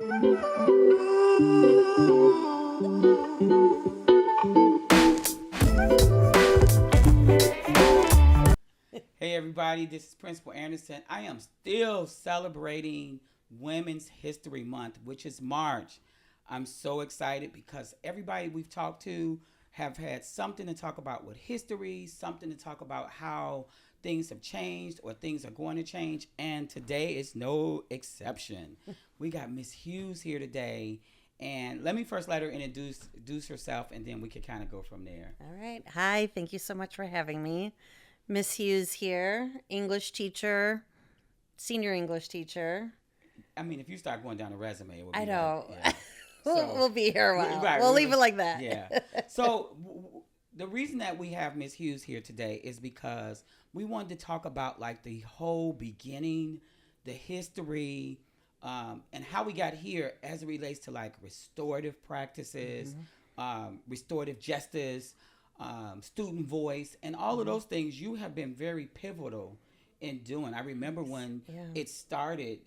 Hey everybody, this is Principal Anderson. I am still celebrating Women's History Month, which is March. I'm so excited because everybody we've talked to have had something to talk about with history, something to talk about how things have changed or things are going to change, and today is no exception. We got Miss Hughes here today, and let me first let her introduce herself, and then we can kind of go from there. All right. Hi. Thank you so much for having me. Miss Hughes here, English teacher, senior English teacher. I mean, if you start going down the resume, it would be I know. Like, yeah. We'll be here a while. Right, we'll leave it like that. Yeah. So the reason that we have Miss Hughes here today is because we wanted to talk about like the whole beginning, the history, and how we got here as it relates to like restorative practices, restorative justice, student voice, and all of those things you have been very pivotal in doing. I remember when it started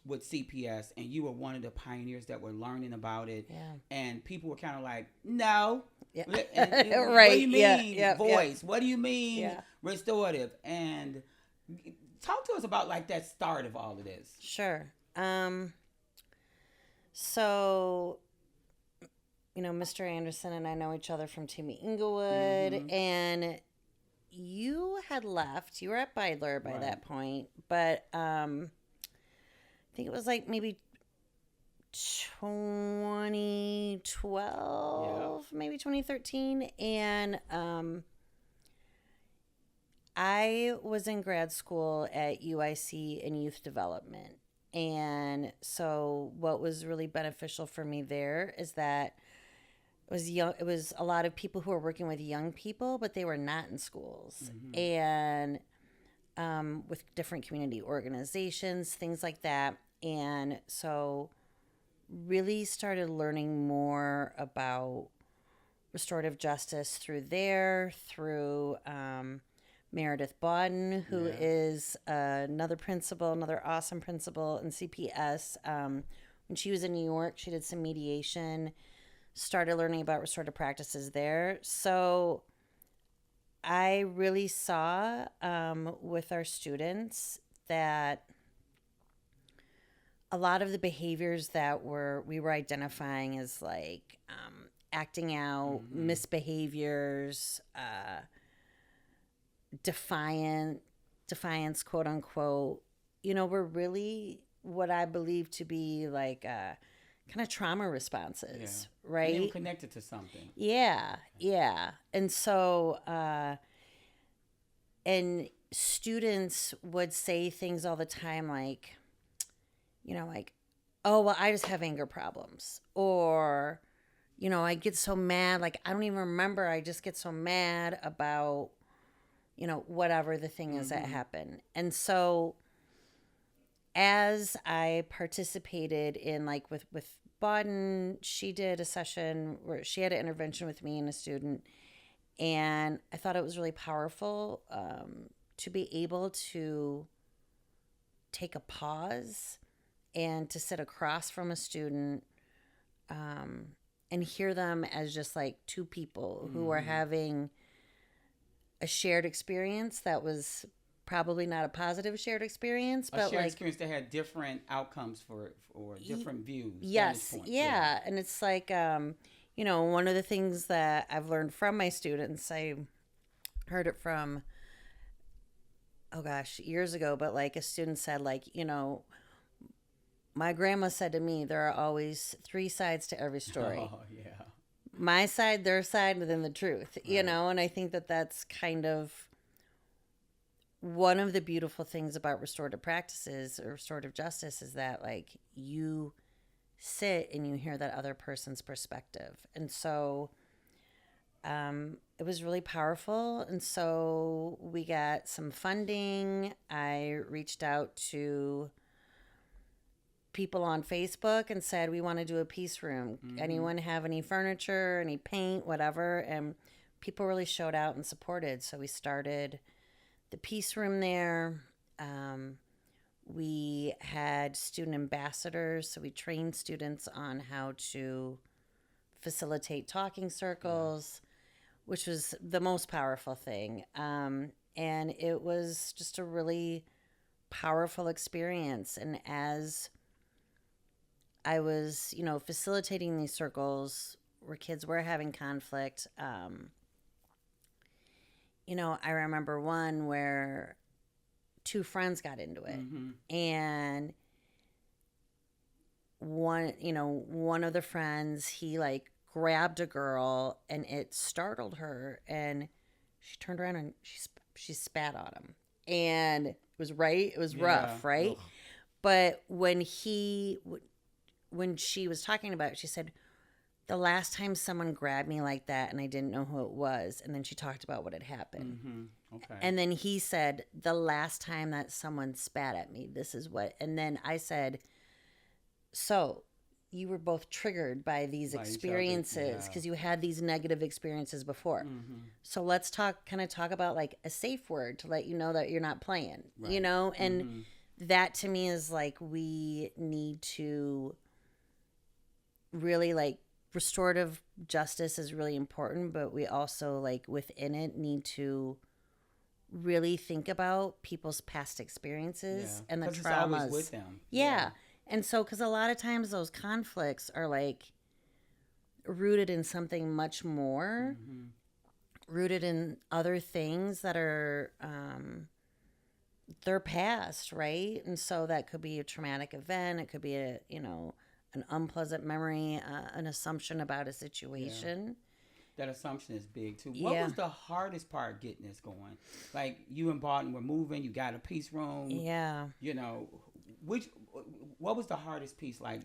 with CPS, and you were one of the pioneers that were learning about it, and people were kind of like, no. Yeah. And Right. What do you mean voice? Yeah. What do you mean restorative? And talk to us about like that start of all of this. Sure. So, Mr. Anderson and I know each other from Team Inglewood, and you had left. You were at Beidler by that point, but I think it was like maybe 2012, maybe 2013, and I was in grad school at UIC in youth development. And so what was really beneficial for me there is that it was a lot of people who were working with young people, but they were not in schools, and with different community organizations, things like that. And so really started learning more about restorative justice through Meredith Bodden, who is another awesome principal in CPS. When she was in New York, she did some mediation, started learning about restorative practices there. So I really saw with our students that a lot of the behaviors that we were identifying as like acting out, misbehaviors, defiance, quote unquote, were really what I believe to be like kind of trauma responses, right? And they were connected to something. Yeah. And so, and students would say things all the time like, oh, well, I just have anger problems. Or, I get so mad, like, I don't even remember. I just get so mad about, whatever the thing is that happened. And so as I participated in, like, with Bodden, she did a session where she had an intervention with me and a student. And I thought it was really powerful to be able to take a pause and to sit across from a student and hear them as just like two people who are having a shared experience that was probably not a positive shared experience, but shared like experience that had different outcomes or different views. Yes, yeah. And it's like, one of the things that I've learned from my students, I heard it from, years ago, but like a student said, like, my grandma said to me, there are always three sides to every story. Oh, yeah. My side, their side, and then the truth, and I think that that's kind of one of the beautiful things about restorative practices or restorative justice is that, like, you sit and you hear that other person's perspective. And so it was really powerful. And so we got some funding. I reached out to people on Facebook and said, we want to do a peace room. Anyone have any furniture, any paint, whatever? And people really showed out and supported. So we started the peace room there. we had student ambassadors, so we trained students on how to facilitate talking circles, which was the most powerful thing. And it was just a really powerful experience. And as I was, facilitating these circles where kids were having conflict, I remember one where two friends got into it. And one of the friends, he like grabbed a girl and it startled her, and she turned around and she spat on him, and it was rough, right? Ugh. But when she was talking about it, she said, the last time someone grabbed me like that and I didn't know who it was, and then she talked about what had happened. Okay. And then he said, the last time that someone spat at me, this is what, and then I said, so you were both triggered by these experiences because you had these negative experiences before. So let's talk about like a safe word to let you know that you're not playing, and that to me is like, we need to really like, restorative justice is really important, but we also like within it need to really think about people's past experiences and the traumas. It's always with them. Yeah. And so, because a lot of times those conflicts are like rooted in something much more, rooted in other things that are their past, right? And so that could be a traumatic event. It could be an unpleasant memory, an assumption about a situation. That assumption is big too. What was the hardest part getting this going? Like, you and Barton were moving, you got a peace room. Yeah. What was the hardest piece, like,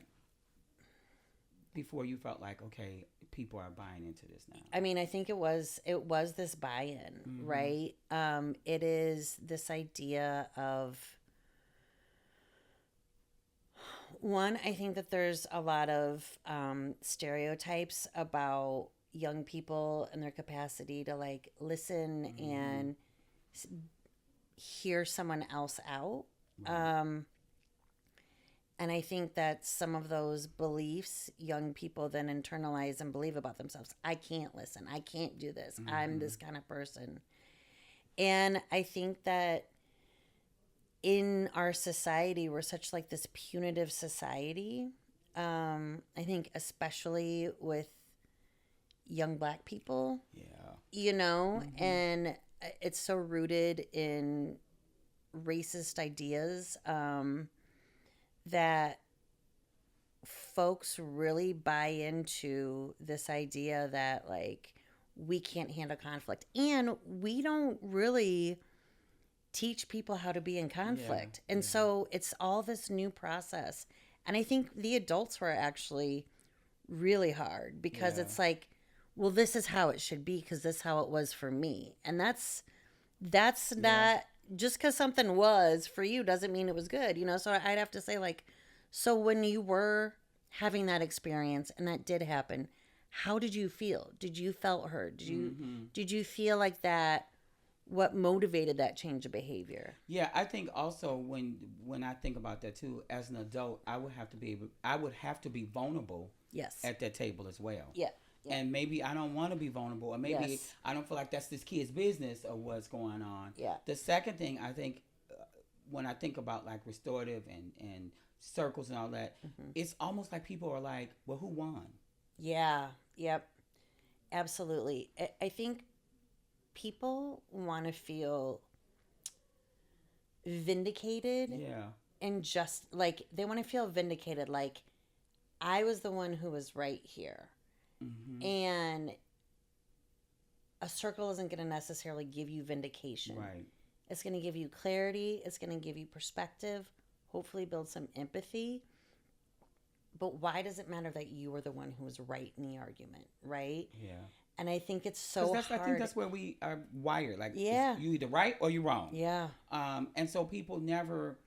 before you felt like, okay, people are buying into this now? I mean, I think it was this buy-in, right? It is this idea of, one, I think that there's a lot of stereotypes about young people and their capacity to like listen and hear someone else out. And I think that some of those beliefs young people then internalize and believe about themselves. I can't listen. I can't do this. I'm this kind of person. And I think that in our society, we're such like this punitive society. I think especially with young Black people, and it's so rooted in racist ideas that folks really buy into this idea that like we can't handle conflict, and we don't really teach people how to be in conflict. And so it's all this new process. And I think the adults were actually really hard because it's like, well, this is how it should be because this is how it was for me. And that's not, just because something was for you doesn't mean it was good, So I'd have to say, like, so when you were having that experience and that did happen, how did you feel? Did you felt hurt? Did you feel like that? What motivated that change of behavior? Yeah, I think also when I think about that too, as an adult, I would have to be vulnerable. Yes. At that table as well. Yeah. And maybe I don't want to be vulnerable, or maybe I don't feel like that's this kid's business or what's going on. Yeah. The second thing I think, when I think about like restorative and circles and all that, it's almost like people are like, well, who won? Yeah. Yep. Absolutely. I think people want to feel vindicated. Yeah. And just like, they want to feel vindicated. Like, I was the one who was right here. And a circle isn't going to necessarily give you vindication. Right. It's going to give you clarity. It's going to give you perspective. Hopefully build some empathy. But why does it matter that you were the one who was right in the argument, right? Yeah. And I think it's so hard. I think that's where we are wired. Like, you either right or you're wrong. Yeah. And so people never,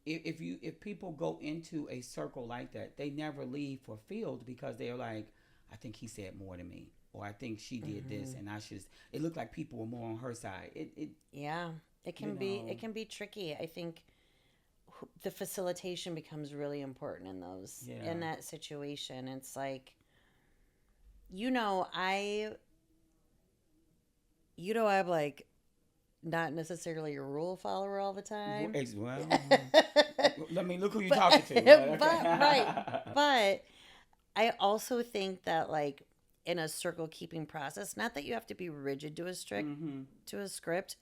if people go into a circle like that, they never leave fulfilled because they're like, I think he said more than me, or I think she did this, and it looked like people were more on her side. It can be tricky. I think the facilitation becomes really important in those in that situation. It's like, I'm like not necessarily a rule follower all the time. Well, let me look who you're talking to. But I also think that like in a circle keeping process, not that you have to be rigid to a script,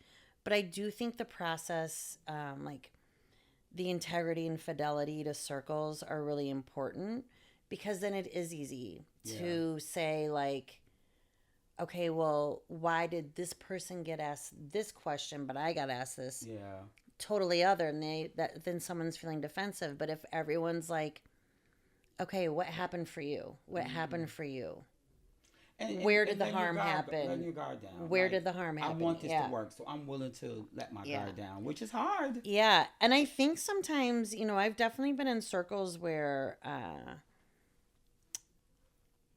but I do think the process, like the integrity and fidelity to circles are really important, because then it is easy to say like, okay, well, why did this person get asked this question, but I got asked this totally other, and then someone's feeling defensive. But if everyone's like, okay, what happened for you? What happened for you? Where did the harm happen? Letting your guard down. Where did the harm happen? I want this to work, so I'm willing to let my guard down, which is hard. Yeah, and I think sometimes, I've definitely been in circles where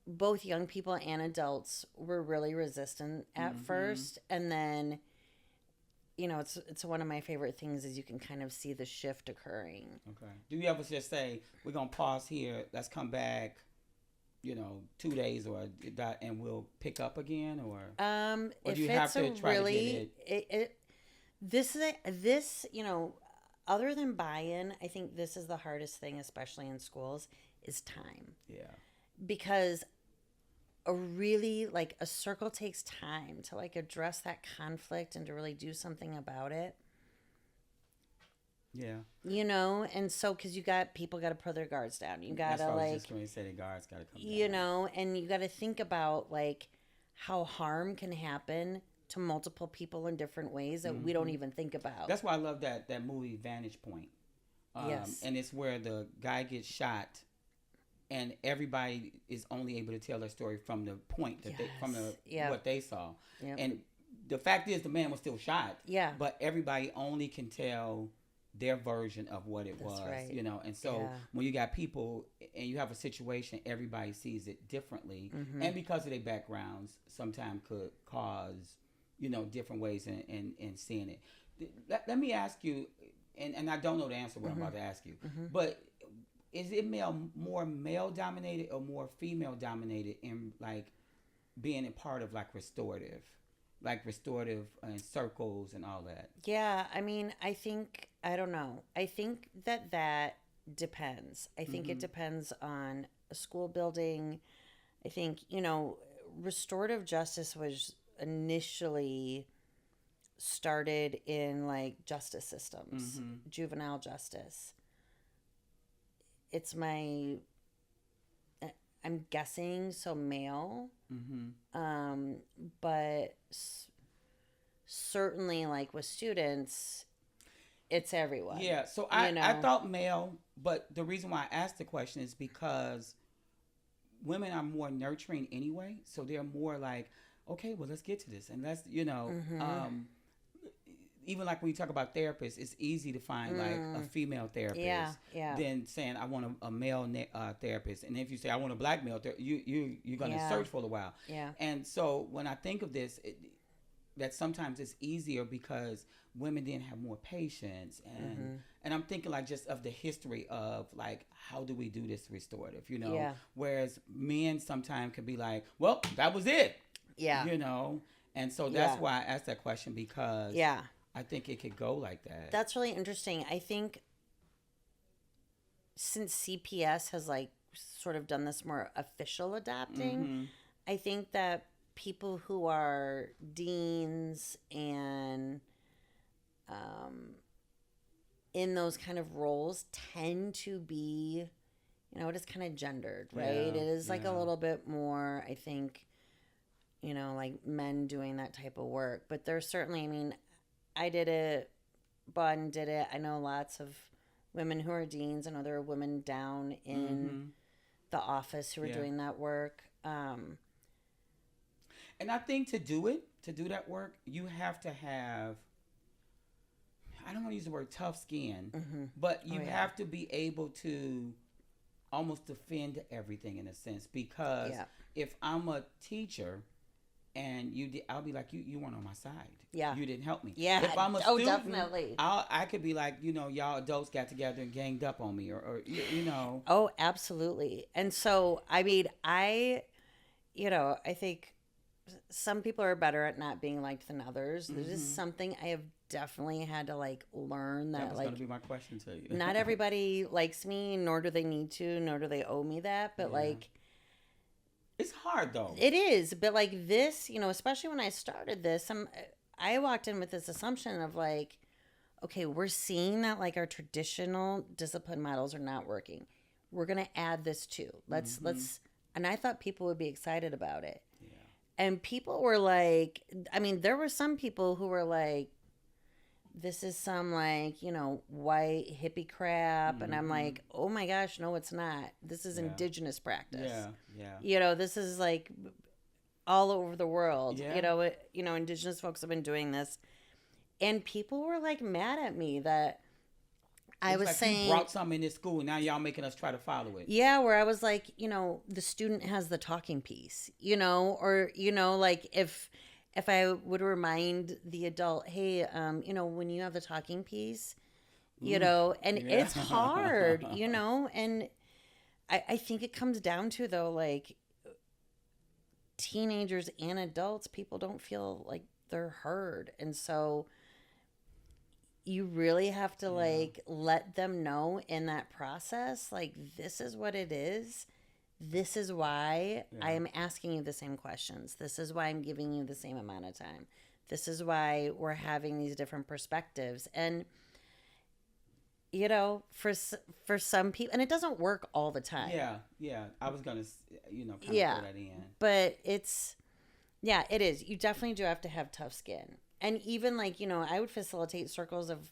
both young people and adults were really resistant at first, and then, it's one of my favorite things is you can kind of see the shift occurring. Okay. Do you ever just say, we're going to pause here, let's come back, 2 days and we'll pick up again, or do you have to try to get it? This, other than buy-in, I think this is the hardest thing, especially in schools, is time. Yeah. Because a circle takes time to like address that conflict and to really do something about it. Yeah. And so, because people got to put their guards down. You got to like, just when you say the guards got to come down. And you got to think about like how harm can happen to multiple people in different ways that we don't even think about. That's why I love that movie Vantage Point. Yes. And it's where the guy gets shot, and everybody is only able to tell their story from the point that what they saw. Yep. And the fact is, the man was still shot. Yeah. But everybody only can tell their version of what it was, right. And so when you got people and you have a situation, everybody sees it differently, and because of their backgrounds, sometimes could cause, different ways in seeing it. Let me ask you, and I don't know the answer what I'm about to ask you, but is it more male dominated or more female dominated in like being a part of like restorative and circles and all that? Yeah, I mean, I don't know. I think that depends. I think it depends on a school building. I think, restorative justice was initially started in like justice systems, juvenile justice. I'm guessing so male, but certainly like with students, it's everyone. Yeah, so I thought male, but the reason why I asked the question is because women are more nurturing anyway, so they're more like, okay, well, let's get to this, and let's, even like when you talk about therapists, it's easy to find like a female therapist than saying I want a male therapist. And if you say I want a black male therapist, you're going to search for a while. Yeah. And so when I think of this, that sometimes it's easier because women didn't have more patience, and I'm thinking like just of the history of like how do we do this restorative, whereas men sometimes can be like, well, that was it, and so that's why I asked that question, because I think it could go like that. That's really interesting. I think since CPS has like sort of done this more official adapting, I think that people who are deans and in those kind of roles tend to be, it is kind of gendered, right? It is like a little bit more, I think, like men doing that type of work. But there's certainly, I mean, I did it, Bun did it. I know lots of women who are deans. I know there are women down in the office who are doing that work. And I think to do that work, you have to have, I don't want to use the word tough skin, but you have to be able to almost defend everything in a sense, because if I'm a teacher and I'll be like, you weren't on my side. Yeah. You didn't help me. Yeah. If I'm a Oh, student, definitely. I could be like, y'all adults got together and ganged up on me, or you know. Oh, absolutely. And so, I mean, I think some people are better at not being liked than others. This is something I have definitely had to like learn That that was like going to be my question to you. not everybody likes me, nor do they need to, nor do they owe me that. But like, it's hard though. it is. But like this, especially when I started this, I walked in with this assumption of like, okay, we're seeing that like our traditional discipline models are not working. We're gonna add this too. Let's and I thought people would be excited about it. Yeah. And people were like, I mean, there were some people who were like, this is some like, white hippie crap. And I'm like, oh my gosh, no, it's not. This is indigenous practice. Yeah. This is like all over the world. Yeah. Indigenous folks have been doing this. And people were like mad at me that I was like saying, you brought something in this school, now y'all making us try to follow it. Yeah, where I was like, the student has the talking piece, or like if I would remind the adult, hey, when you have the talking piece, and it's hard, and I think it comes down to though, like teenagers and adults, people don't feel like they're heard, and so you really have to like let them know in that process, like, this is what it is. This is why I am asking you the same questions. This is why I'm giving you the same amount of time. This is why we're having these different perspectives. And, for some people, and it doesn't work all the time. Yeah. I was going to, kind of throw that in. But it is. You definitely do have to have tough skin. And even like, I would facilitate circles of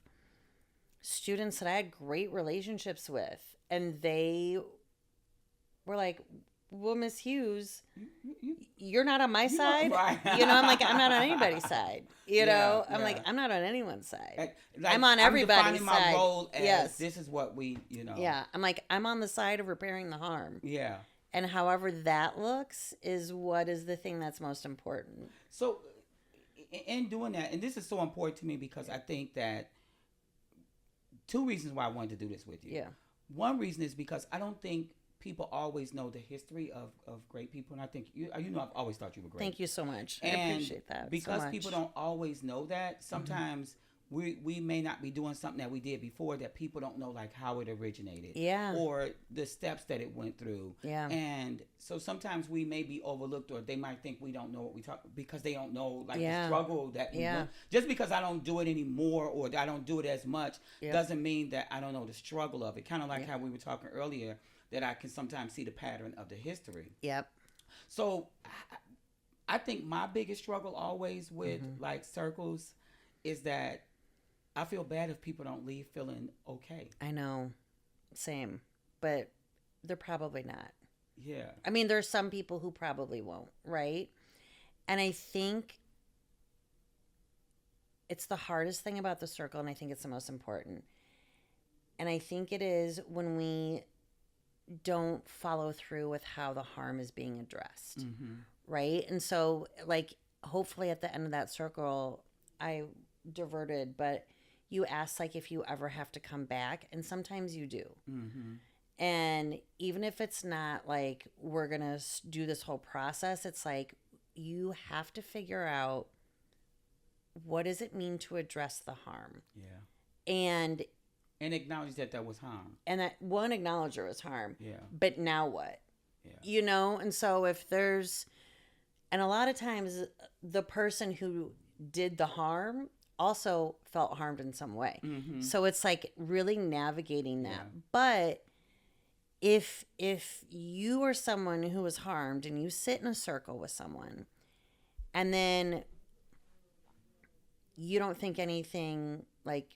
students that I had great relationships with. And they were like, well, Miss Hughes, you're not on my side. Right. I'm like, I'm not on anybody's side. I'm like, I'm not on anyone's side. Like, I'm on everybody's I'm side. My role as this is what we, Yeah. I'm like, I'm on the side of repairing the harm. Yeah. And however that looks is what is the thing that's most important. So in doing that, and this is so important to me because I think that two reasons why I wanted to do this with you. Yeah. One reason is because I don't think people always know the history of great people, and I think I've always thought you were great. Thank you so much. And I appreciate that. Because so much. people don't always know that, sometimes we may not be doing something that we did before that people don't know, like how it originated, or the steps that it went through, and so sometimes we may be overlooked, or they might think we don't know what we talk because they don't know like the struggle that we went. Just because I don't do it anymore or I don't do it as much doesn't mean that I don't know the struggle of it. Kind of like how we were talking earlier, that I can sometimes see the pattern of the history. Yep. So I think my biggest struggle always with like circles is that I feel bad if people don't leave feeling okay. I know. Same. But they're probably not. Yeah. I mean, there's some people who probably won't, right? And I think it's the hardest thing about the circle, and I think it's the most important. And I think it is when we don't follow through with how the harm is being addressed, right? And so, like, hopefully at the end of that circle, I diverted, but you ask, like, if you ever have to come back, and sometimes you do. And even if it's not like we're gonna do this whole process, it's like you have to figure out what does it mean to address the harm. And acknowledge that was harm. And that one, acknowledge there was harm. Yeah. But now what? Yeah. And so if there's, and a lot of times the person who did the harm also felt harmed in some way. So it's like really navigating that. Yeah. But if you are someone who was harmed and you sit in a circle with someone and then you don't think anything, like,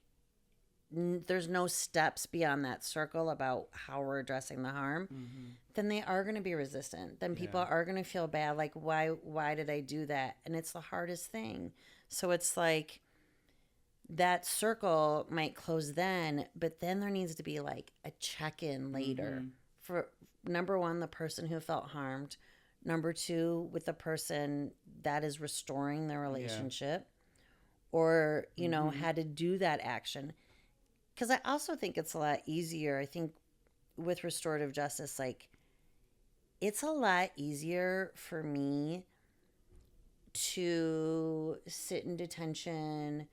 there's no steps beyond that circle about how we're addressing the harm, then they are going to be resistant. Then people are going to feel bad, like, why did I do that? And it's the hardest thing. So it's like that circle might close then, but then there needs to be like a check-in later for, number one, the person who felt harmed, Number two, with the person that is restoring the relationship, or, you know, had to do that action. Because I also think it's a lot easier. I think with restorative justice, like, it's a lot easier for me to sit in detention,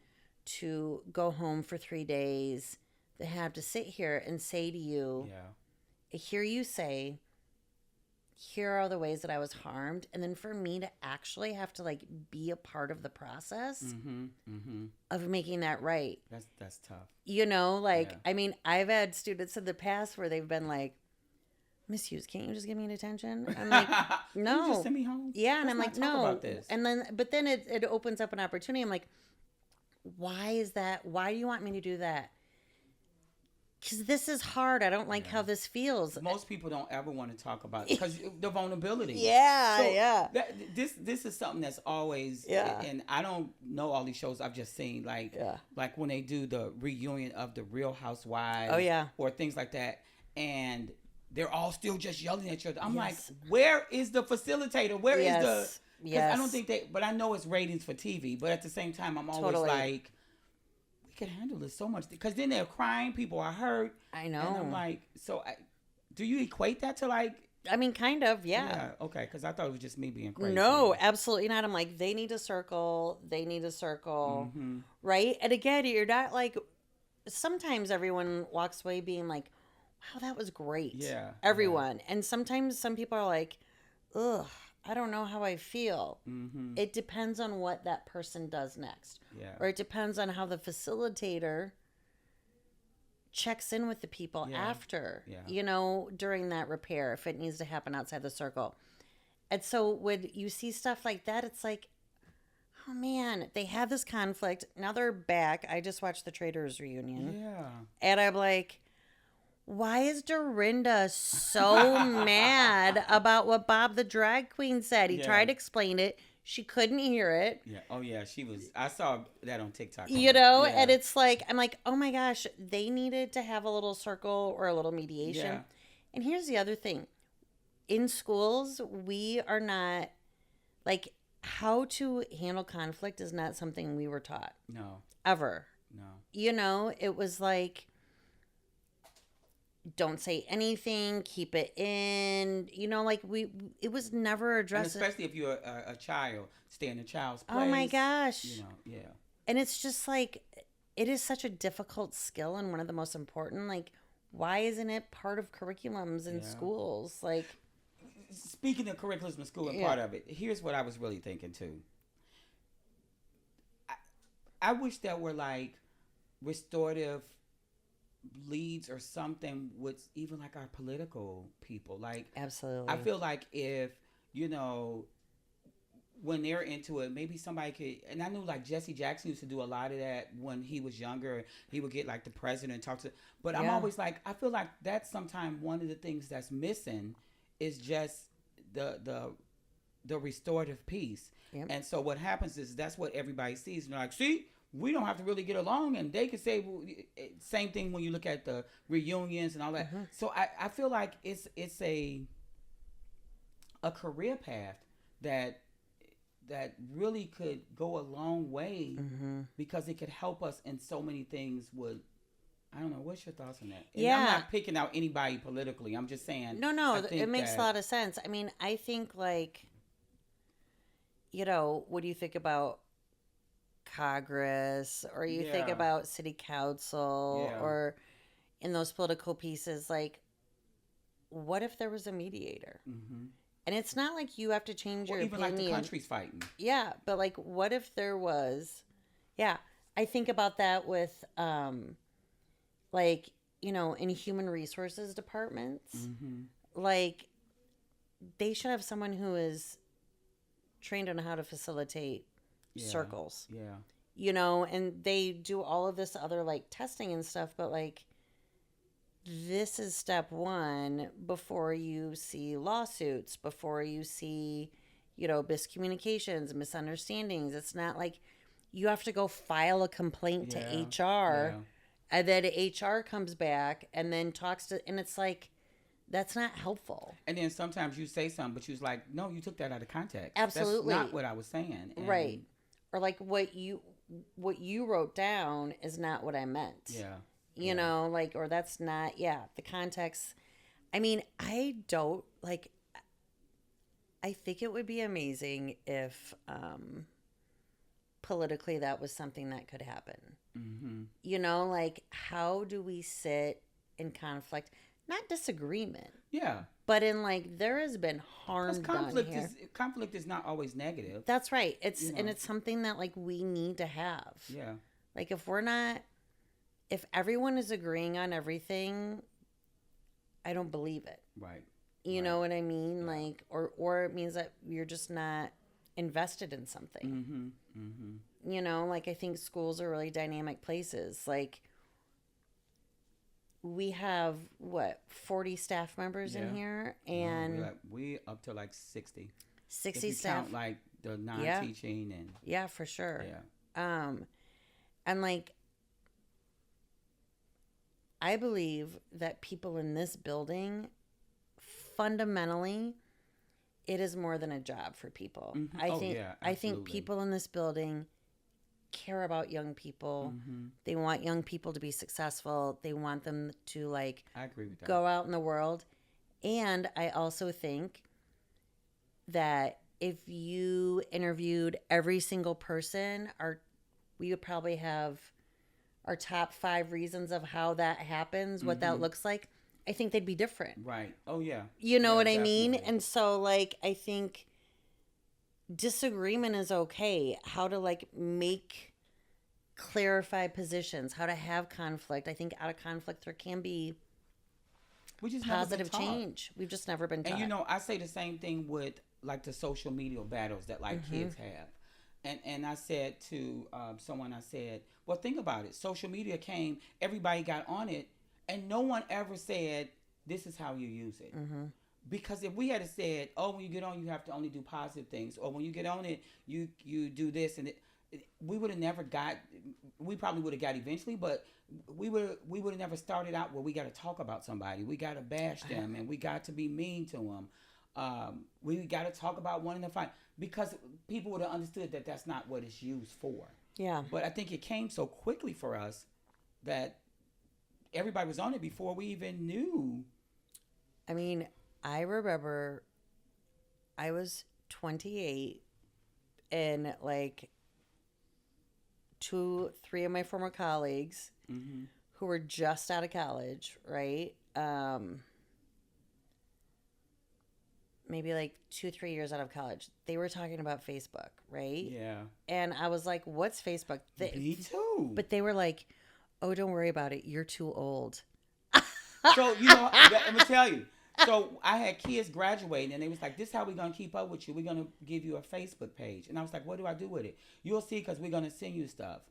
to go home for 3 days, than have to sit here and say to you, hear you say, here are the ways that I was harmed, and then for me to actually have to like be a part of the process of making that right. That's tough. You know, like, I mean, I've had students in the past where they've been like, Miss Hughes, can't you just give me detention? I'm like, no. You just send me home? Yeah, and Let's I'm like, not talk no. about this. And then, but then it opens up an opportunity. I'm like, why is that? Why do you want me to do that? Because this is hard. I don't like how this feels. Most people don't ever want to talk about it because the vulnerability. Yeah. This is something that's always, and I don't know all these shows. I've just seen like when they do the reunion of the Real Housewives. Oh, yeah. Or things like that. And they're all still just yelling at each other. I'm like, where is the facilitator? Where is the... Because I don't think but I know it's ratings for TV, but at the same time, I'm always like, we can handle this so much. Because then they're crying, people are hurt. I know. And I'm like, do you equate that to like... I mean, kind of, Yeah, okay, because I thought it was just me being crazy. No, absolutely not. I'm like, they need a circle, right? And again, you're not like... Sometimes everyone walks away being like, wow, that was great. Yeah. Everyone. And sometimes some people are like, ugh, I don't know how I feel. It depends on what that person does next. Yeah. Or it depends on how the facilitator checks in with the people after, you know, during that repair, if it needs to happen outside the circle. And so when you see stuff like that, it's like, oh man, they have this conflict. Now they're back. I just watched the Traders reunion. Yeah. And I'm like, why is Dorinda so mad about what Bob the drag queen said? He tried to explain it. She couldn't hear it. Yeah. Oh, yeah. She was... I saw that on TikTok. You know? Yeah. And it's like... I'm like, oh my gosh. They needed to have a little circle or a little mediation. Yeah. And here's the other thing. In schools, we are not... Like, how to handle conflict is not something we were taught. No. Ever. No. You know? It was like... Don't say anything, keep it in, you know, like it was never addressed. And especially if you're a child, stay in a child's place. Oh my gosh. You know, yeah. And it's just like, it is such a difficult skill and one of the most important, like, why isn't it part of curriculums in schools? Like, speaking of curriculums in school and part of it, here's what I was really thinking too. I wish there were like restorative leads or something with even like our political people. Like, absolutely. I feel like if, you know, when they're into it, maybe somebody could, and I knew like Jesse Jackson used to do a lot of that when he was younger. He would get like the president and talk to, but I'm always like, I feel like that's sometimes one of the things that's missing is just the restorative piece. Yep. And so what happens is that's what everybody sees. And they're like, see, we don't have to really get along. And they could say, well, same thing when you look at the reunions and all that. So I feel like it's a career path that really could go a long way because it could help us in so many things with, I don't know, what's your thoughts on that? And I'm not picking out anybody politically. I'm just saying. No, it makes a lot of sense. I mean, I think like, you know, what do you think about Congress, or you think about city council, or in those political pieces, like, what if there was a mediator? And it's not like you have to change your even opinion. Like the country's fighting. Yeah, but like, what if there was? Yeah, I think about that with, like, you know, in human resources departments, like, they should have someone who is trained on how to facilitate circles. Yeah. You know, and they do all of this other like testing and stuff, but like, this is step one before you see lawsuits, before you see, you know, miscommunications, misunderstandings. It's not like you have to go file a complaint to HR and then HR comes back and then talks to, and it's like, That's not helpful. And then sometimes you say something, but you was like, no, you took that out of context. Absolutely. That's not what I was saying. And Right. Or like what you wrote down is not what I meant. Yeah. You know, like, or that's not, the context. I mean, I don't, like, I think it would be amazing if politically that was something that could happen. Mm-hmm. You know, like, how do we sit in conflict? Not disagreement. Yeah. But in, like, there has been harm done here. Conflict is not always negative. That's right. And it's something that, like, we need to have. Yeah. Like, if everyone is agreeing on everything, I don't believe it. Right. You know what I mean? Like, or it means that you're just not invested in something. Mm-hmm. Mm-hmm. You know, like, I think schools are really dynamic places. Like, we have 40 staff members in here, and we up to like 60. 60 if you staff. count like the non-teaching and for sure. Yeah. And like, I believe that people in this building, fundamentally, it is more than a job for people. Mm-hmm. I think people in this building care about young people. Mm-hmm. They want young people to be successful. They want them to, like, I agree with that. Go out in the world. And I also think that if you interviewed every single person, we would probably have our top 5 reasons of how that happens, what that looks like. I think they'd be different. Right. Oh, yeah. You know what I definitely. mean? And so, like, I think disagreement is okay. How to, like, clarify positions, how to have conflict. I think out of conflict there can be positive change. We've just never been taught. And, you know, I say the same thing with, like, the social media battles that, like, kids have. And I said to someone, I said, well, think about it. Social media came, everybody got on it, and no one ever said, this is how you use it. Mm-hmm. Because if we had said, oh, when you get on, you have to only do positive things, or when you get on it, you do this, and we would have never got. We probably would have got eventually, but we would have never started out where we got to talk about somebody, we got to bash them, and we got to be mean to them. We got to talk about wanting to fight, because people would have understood that that's not what it's used for. Yeah. But I think it came so quickly for us that everybody was on it before we even knew. I mean, I remember I was 28 and, like, 2-3 of my former colleagues who were just out of college, right? Maybe like 2-3 years out of college, they were talking about Facebook, right? Yeah. And I was like, what's Facebook? Me too. But they were like, oh, don't worry about it. You're too old. So, you know, I'm going to tell you. So I had kids graduating, and they was like, this is how we're going to keep up with you. We're going to give you a Facebook page. And I was like, what do I do with it? You'll see, because we're going to send you stuff.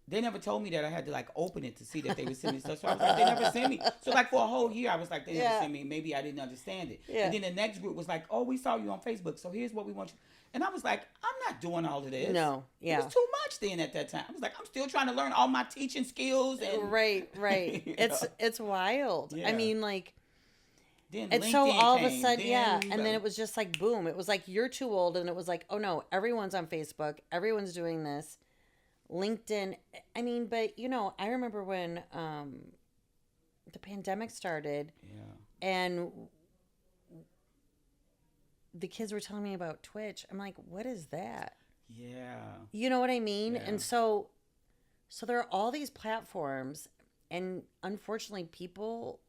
They never told me that I had to, like, open it to see that they would send me stuff. So I was like, they never sent me. So, like, for a whole year, I was like, they never sent me. Maybe I didn't understand it. Yeah. And then the next group was like, oh, we saw you on Facebook, so here's what we want you. And I was like, I'm not doing all of this. No, yeah. It was too much then at that time. I was like, I'm still trying to learn all my teaching skills. And Right. It's wild. Yeah. I mean, like, then it's LinkedIn so all of a came. sudden, and then it was just like, boom. It was like, you're too old. And it was like, oh, no, everyone's on Facebook. Everyone's doing this. LinkedIn. I mean, but, you know, I remember when the pandemic started and the kids were telling me about Twitch. I'm like, what is that? Yeah. You know what I mean? Yeah. And so there are all these platforms, and unfortunately people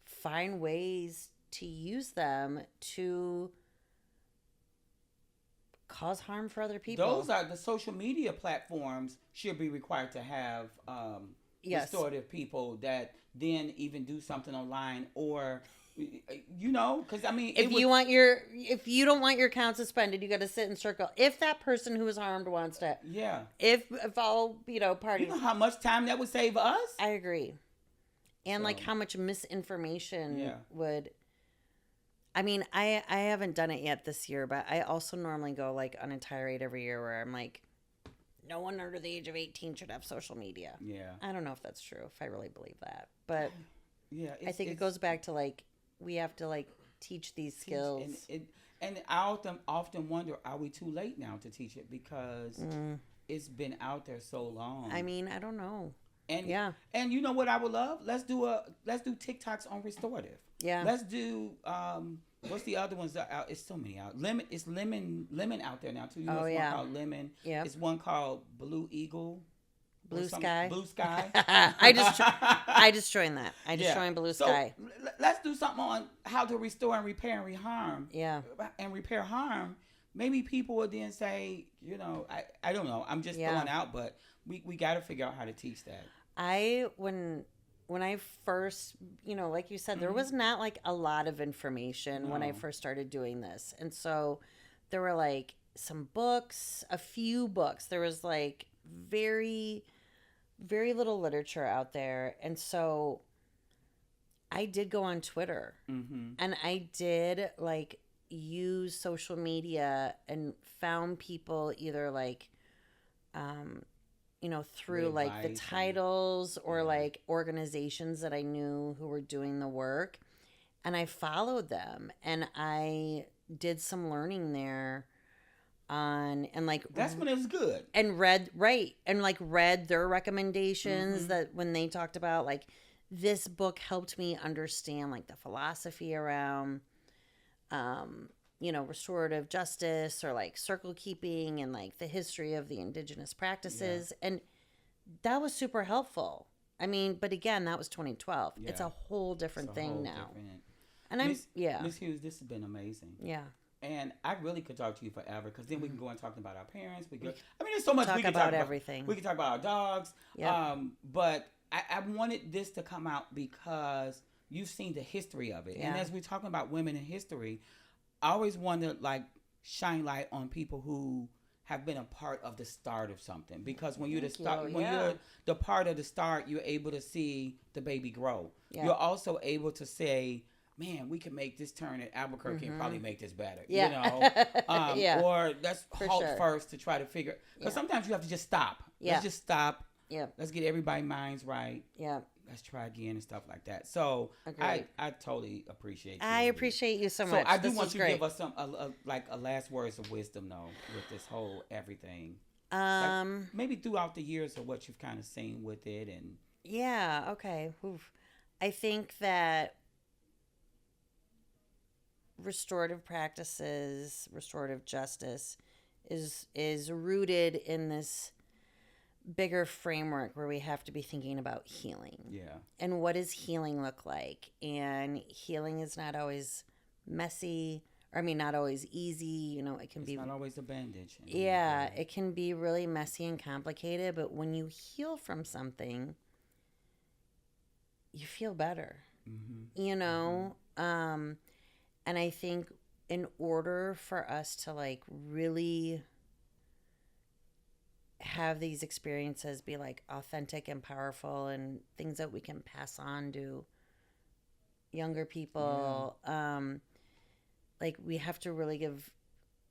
find ways to use them to cause harm for other people. Those are the social media platforms should be required to have restorative people that then even do something online, or you know, because I mean, if you don't want your account suspended, you got to sit in circle. If that person who was harmed wants to, if all parties, you know how much time that would save us. I agree, and like how much misinformation would. I mean, I haven't done it yet this year, but I also normally go like on a tirade every year where I'm like, no one under the age of 18 should have social media. Yeah. I don't know if that's true, if I really believe that. But yeah, I think it goes back to like we have to like teach these skills. And I often wonder, are we too late now to teach it, because it's been out there so long. I mean, I don't know. And yeah. And you know what I would love? Let's do TikToks on restorative. Yeah. Let's do what's the other ones that are out? It's so many out. It's lemon out there now too. You know, it's one called Lemon. Yeah. It's one called Blue Eagle. Blue Sky. Blue Sky. I just joined that. I just joined Blue Sky. Let's do something on how to restore and repair and reharm. Yeah. And repair harm. Maybe people would then say, you know, I don't know. I'm just throwing out, but we got to figure out how to teach that. When I first, you know, like you said, there was not like a lot of information when I first started doing this. And so there were like some books, a few books. There was like very, very little literature out there. And so I did go on Twitter and I did like use social media and found people either like, you know, through like the titles or like organizations that I knew who were doing the work. And I followed them and I did some learning there and like that's when it was good. And read their recommendations that when they talked about like this book helped me understand like the philosophy around you know, restorative justice or like circle keeping and like the history of the indigenous practices. Yeah. And that was super helpful. I mean, but again, that was 2012. Yeah. It's a whole different thing now. And Miss Hughes, this has been amazing. Yeah. And I really could talk to you forever, because then we can go and talk about our parents. I mean, there's so much we can talk about. Everything. We can talk about our dogs. Yep. But I wanted this to come out because you've seen the history of it. Yeah. And as we're talking about women in history, I always want to like shine light on people who have been a part of the start of something, because when you're the part of the start, you're able to see the baby grow. Yeah. You're also able to say, man, we can make this turn at Albuquerque and probably make this better. Yeah. You know, or let's halt first to try to figure, because sometimes you have to just stop. Yeah. Let's just stop. Yeah. Let's get everybody's minds right. Yeah. Let's try again and stuff like that. So I totally appreciate you. I appreciate you so much. So I do want you to give us some a last words of wisdom though with this whole everything. Like maybe throughout the years of what you've kind of seen with it and. Yeah. Okay. Oof. I think that restorative practices, restorative justice, is rooted in this bigger framework where we have to be thinking about healing. Yeah. And what does healing look like? And healing is not always messy, or I mean not always easy, you know, it can be not always a bandage. Yeah, it can be really messy and complicated, but when you heal from something, you feel better. You know? And I think in order for us to like really have these experiences be like authentic and powerful and things that we can pass on to younger people, like we have to really give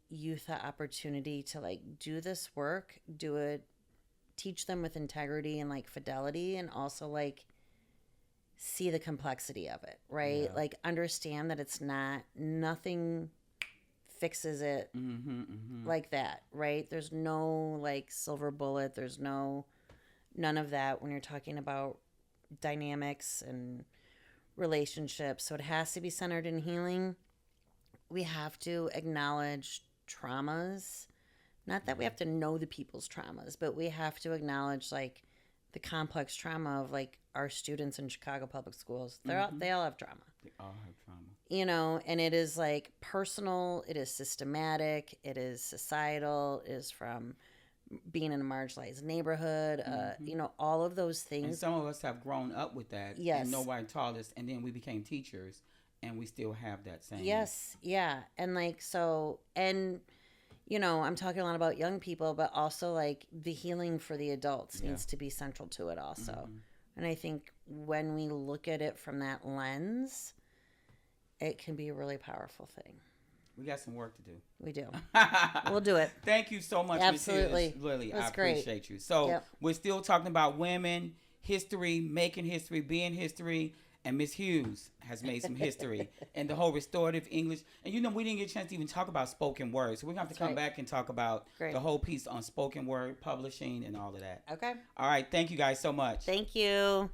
youth the opportunity to like do this work, do it, teach them with integrity and like fidelity, and also like see the complexity of it, right? Yeah. Like understand that it's nothing fixes it like that, right? There's no like silver bullet. There's none of that when you're talking about dynamics and relationships. So it has to be centered in healing. We have to acknowledge traumas. Not that we have to know the people's traumas, but we have to acknowledge like the complex trauma of like our students in Chicago public schools. They all have trauma. They all have trauma. You know, and it is like personal, it is systematic, it is societal, it is from being in a marginalized neighborhood, you know, all of those things. And some of us have grown up with that. Yes. And nobody taught us, and then we became teachers, and we still have that same. Yes, yeah. And like, so, and, you know, I'm talking a lot about young people, but also like the healing for the adults needs to be central to it also. And I think when we look at it from that lens, it can be a really powerful thing. We got some work to do. We do. We'll do it. Thank you so much, Absolutely. Ms. Lily. I appreciate you. So we're still talking about women, history, making history, being history, And Miss Hughes has made some history and the whole restorative English. And we didn't get a chance to even talk about spoken word. So we're going to have to come back and talk about the whole piece on spoken word publishing and all of that. Okay. All right. Thank you guys so much. Thank you.